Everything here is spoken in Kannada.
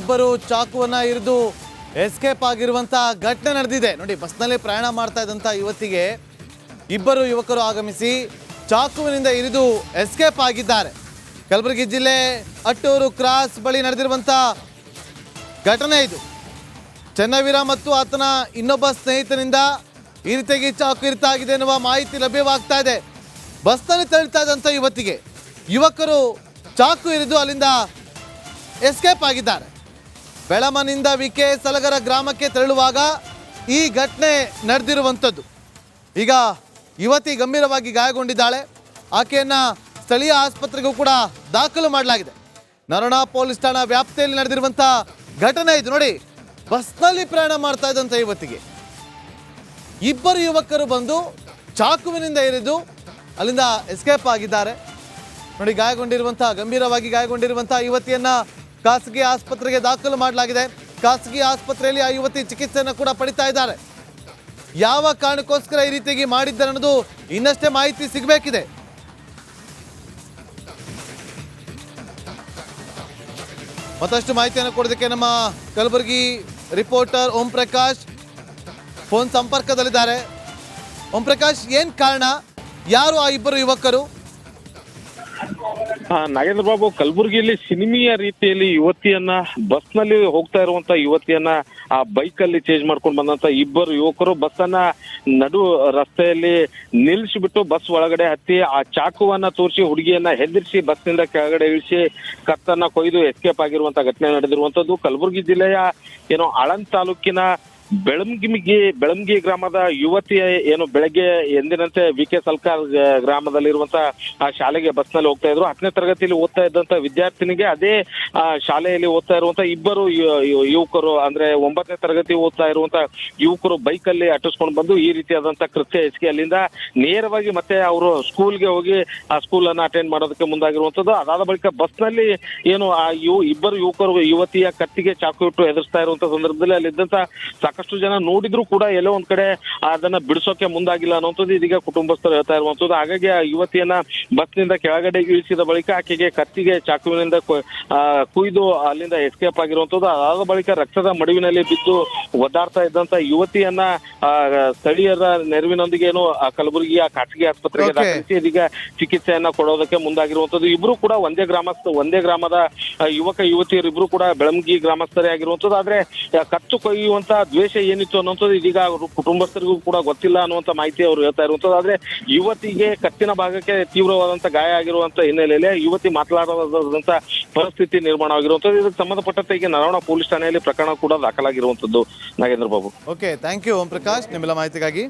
ಇಬ್ಬರು ಚಾಕುವನ್ನ ಇರಿದು ಎಸ್ಕೇಪ್ ಆಗಿರುವಂತ ಘಟನೆ ನಡೆದಿದೆ ನೋಡಿ. ಬಸ್ನಲ್ಲಿ ಪ್ರಯಾಣ ಮಾಡ್ತಾ ಇದ್ದಂತ ಯುವತಿಗೆ ಇಬ್ಬರು ಯುವಕರು ಆಗಮಿಸಿ ಚಾಕುವಿನಿಂದ ಇರಿದು ಎಸ್ಕೇಪ್ ಆಗಿದ್ದಾರೆ. ಕಲಬುರಗಿ ಜಿಲ್ಲೆ ಅಟ್ಟೂರು ಕ್ರಾಸ್ ಬಳಿ ನಡೆದಿರುವಂತ ಘಟನೆ ಇದು. ಚೆನ್ನವೀರ ಮತ್ತು ಆತನ ಇನ್ನೊಬ್ಬ ಸ್ನೇಹಿತನಿಂದ ಈ ರೀತಿಯಾಗಿ ಚಾಕು ಇರಿತಾಗಿದೆ ಎನ್ನುವ ಮಾಹಿತಿ ಲಭ್ಯವಾಗ್ತಾ ಇದೆ. ಬಸ್ನಲ್ಲಿ ತೆರಳ್ತಾ ಇದ್ದಂಥ ಯುವತಿಗೆ ಯುವಕರು ಚಾಕು ಇರಿದು ಅಲ್ಲಿಂದ ಎಸ್ಕೇಪ್ ಆಗಿದ್ದಾರೆ. ಬೆಳಮನಿಂದ ವಿಕೆ ಸಲಗರ ಗ್ರಾಮಕ್ಕೆ ತೆರಳುವಾಗ ಈ ಘಟನೆ ನಡೆದಿರುವಂಥದ್ದು. ಈಗ ಯುವತಿ ಗಂಭೀರವಾಗಿ ಗಾಯಗೊಂಡಿದ್ದಾಳೆ. ಆಕೆಯನ್ನು ಸ್ಥಳೀಯ ಆಸ್ಪತ್ರೆಗೂ ಕೂಡ ದಾಖಲು ಮಾಡಲಾಗಿದೆ. ನರೋಣ ಪೊಲೀಸ್ ಠಾಣಾ ವ್ಯಾಪ್ತಿಯಲ್ಲಿ ನಡೆದಿರುವಂಥ ಘಟನೆ ಇದು ನೋಡಿ. ಬಸ್ನಲ್ಲಿ ಪ್ರಯಾಣ ಮಾಡ್ತಾ ಇದ್ದಂಥ ಯುವತಿಗೆ ಇಬ್ಬರು ಯುವಕರು ಬಂದು ಚಾಕುವಿನಿಂದ ಇರಿದು ಅಲ್ಲಿಂದ ಎಸ್ಕೇಪ್ ಆಗಿದ್ದಾರೆ ನೋಡಿ. ಗಂಭೀರವಾಗಿ ಗಾಯಗೊಂಡಿರುವಂಥ ಯುವತಿಯನ್ನ ಖಾಸಗಿ ಆಸ್ಪತ್ರೆಗೆ ದಾಖಲು ಮಾಡಲಾಗಿದೆ. ಖಾಸಗಿ ಆಸ್ಪತ್ರೆಯಲ್ಲಿ ಆ ಯುವತಿ ಚಿಕಿತ್ಸೆಯನ್ನು ಕೂಡ ಪಡಿತಾ ಇದ್ದಾರೆ. ಯಾವ ಕಾರಣಕ್ಕೋಸ್ಕರ ಈ ರೀತಿಯಾಗಿ ಮಾಡಿದ್ದಾರೆ ಅನ್ನೋದು ಇನ್ನಷ್ಟೇ ಮಾಹಿತಿ ಸಿಗಬೇಕಿದೆ. ಮತ್ತಷ್ಟು ಮಾಹಿತಿಯನ್ನು ಕೊಡೋದಕ್ಕೆ ನಮ್ಮ ಕಲಬುರಗಿ ರಿಪೋರ್ಟರ್ ಓಂ ಪ್ರಕಾಶ್ ಫೋನ್ ಸಂಪರ್ಕದಲ್ಲಿದ್ದಾರೆ. ಓಂ ಪ್ರಕಾಶ್, ಏನ್ ಕಾರಣ? ಯಾರು ಆ ಇಬ್ಬರು ಯುವಕರು? ನಾಗೇಂದ್ರ ಬಾಬು, ಕಲಬುರಗಿಯಲ್ಲಿ ಸಿನಿಮೀಯ ರೀತಿಯಲ್ಲಿ ಯುವತಿಯನ್ನ ಬಸ್ನಲ್ಲಿ ಹೋಗ್ತಾ ಇರುವಂತ ಯುವತಿಯನ್ನ ಆ ಬೈಕ್ ಅಲ್ಲಿ ಚೇಂಜ್ ಮಾಡ್ಕೊಂಡು ಬಂದಂತ ಇಬ್ಬರು ಯುವಕರು ಬಸ್ಸನ್ನ ನಡು ರಸ್ತೆಯಲ್ಲಿ ನಿಲ್ಲಿಸಿಬಿಟ್ಟು ಬಸ್ ಒಳಗಡೆ ಹತ್ತಿ ಆ ಚಾಕುವನ್ನ ತೋರಿಸಿ ಹುಡುಗಿಯನ್ನ ಹೆದರಿಸಿ ಬಸ್ನಿಂದ ಕೆಳಗಡೆ ಇಳಿಸಿ ಕತ್ತನ್ನ ಕೊಯ್ದು ಎಸ್ಕೇಪ್ ಆಗಿರುವಂತ ಘಟನೆ ನಡೆದಿರುವಂತದ್ದು. ಕಲಬುರಗಿ ಜಿಲ್ಲೆಯ ಆಳಂದ್ ತಾಲೂಕಿನ ಬೆಳಂಗಿ ಗ್ರಾಮದ ಯುವತಿ ಬೆಳಗ್ಗೆ ಎಂದಿನಂತೆ ವಿಕೆ ಸಲ್ಕಾರ್ ಗ್ರಾಮದಲ್ಲಿರುವಂತ ಆ ಶಾಲೆಗೆ ಬಸ್ನಲ್ಲಿ ಹೋಗ್ತಾ ಇದ್ರು. 10ನೇ ತರಗತಿಯಲ್ಲಿ ಓದ್ತಾ ಇದ್ದಂತ ವಿದ್ಯಾರ್ಥಿನಿಗೆ ಅದೇ ಶಾಲೆಯಲ್ಲಿ ಓದ್ತಾ ಇರುವಂತ ಇಬ್ಬರು ಯುವಕರು, ಅಂದ್ರೆ 9ನೇ ತರಗತಿ ಓದ್ತಾ ಇರುವಂತ ಯುವಕರು ಬೈಕ್ ಅಲ್ಲಿ ಅಟ್ಟಿಸ್ಕೊಂಡು ಬಂದು ಈ ರೀತಿಯಾದಂತ ಕೃತ್ಯ ಎಸಗಿ ಅಲ್ಲಿಂದ ನೇರವಾಗಿ ಮತ್ತೆ ಅವರು ಸ್ಕೂಲ್ಗೆ ಹೋಗಿ ಆ ಸ್ಕೂಲ್ ಅನ್ನ ಅಟೆಂಡ್ ಮಾಡೋದಕ್ಕೆ ಮುಂದಾಗಿರುವಂತದ್ದು. ಅದಾದ ಬಳಿಕ ಬಸ್ನಲ್ಲಿ ಇಬ್ಬರು ಯುವಕರು ಯುವತಿಯ ಕತ್ತಿಗೆ ಚಾಕು ಇಟ್ಟು ಎದುರಿಸ್ತಾ ಇರುವಂತ ಸಂದರ್ಭದಲ್ಲಿ ಅಲ್ಲಿದ್ದಂತ ಸಾಕಷ್ಟು ಜನ ನೋಡಿದ್ರು ಕೂಡ ಎಲ್ಲೋ ಒಂದ್ ಕಡೆ ಅದನ್ನ ಬಿಡಿಸೋಕೆ ಮುಂದಾಗಿಲ್ಲ ಅನ್ನುವಂಥದ್ದು ಇದೀಗ ಕುಟುಂಬಸ್ಥರು ಹೇಳ್ತಾ ಇರುವಂತದ್ದು. ಹಾಗಾಗಿ ಆ ಯುವತಿಯನ್ನ ಬಸ್ನಿಂದ ಕೆಳಗಡೆ ಇಳಿಸಿದ ಬಳಿಕ ಆಕೆಗೆ ಕತ್ತಿಗೆ ಚಾಕುವಿನಿಂದ ಕುಯ್ದು ಅಲ್ಲಿಂದ ಎಸ್ಕೇಪ್ ಆಗಿರುವಂತದ್ದು. ಅದಾದ ಬಳಿಕ ರಕ್ತದ ಮಡುವಿನಲ್ಲಿ ಬಿದ್ದು ಒದ್ದಾಡ್ತಾ ಇದ್ದಂತ ಯುವತಿಯನ್ನ ಸ್ಥಳೀಯರ ನೆರವಿನೊಂದಿಗೆ ಕಲಬುರಗಿಯ ಖಾಸಗಿ ಆಸ್ಪತ್ರೆಗೆ ದಾಖಲಿಸಿ ಇದೀಗ ಚಿಕಿತ್ಸೆಯನ್ನ ಕೊಡೋದಕ್ಕೆ ಮುಂದಾಗಿರುವಂತದ್ದು. ಇಬ್ರು ಕೂಡ ಒಂದೇ ಗ್ರಾಮದ ಯುವಕ ಯುವತಿಯರು ಇಬ್ರು ಕೂಡ ಬೆಳಂಗಿ ಗ್ರಾಮಸ್ಥರೇ ಆಗಿರುವಂತದ್ದು. ಆದ್ರೆ ಕತ್ತು ಕೊಯ್ಯುವಂತ ದ್ವೇಷ ಏನಿತ್ತು ಅನ್ನುವಂಥದ್ದು ಇದೀಗ ಅವರು ಕುಟುಂಬಸ್ಥರಿಗೂ ಕೂಡ ಗೊತ್ತಿಲ್ಲ ಅನ್ನುವಂತ ಮಾಹಿತಿ ಅವರು ಹೇಳ್ತಾ ಇರುವಂತದ್ದು. ಆದ್ರೆ ಯುವತಿಗೆ ಕತ್ತಿನ ಭಾಗಕ್ಕೆ ತೀವ್ರವಾದಂತ ಗಾಯ ಆಗಿರುವಂತ ಹಿನ್ನೆಲೆಯಲ್ಲಿ ಯುವತಿ ಮಾತನಾಡದಂತ ಪರಿಸ್ಥಿತಿ ನಿರ್ಮಾಣವಾಗಿರುವಂತದ್ದು. ಇದಕ್ಕೆ ಸಂಬಂಧಪಟ್ಟಂತೆ ಈಗ ನರೋಣ ಪೊಲೀಸ್ ಠಾಣೆಯಲ್ಲಿ ಪ್ರಕರಣ ಕೂಡ ದಾಖಲಾಗಿರುವಂತದ್ದು. Nagendra Babu. Okay, thank you Om Prakash ನಿಮ್ಮೆಲ್ಲ ಮಾಹಿತಿಗಾಗಿ.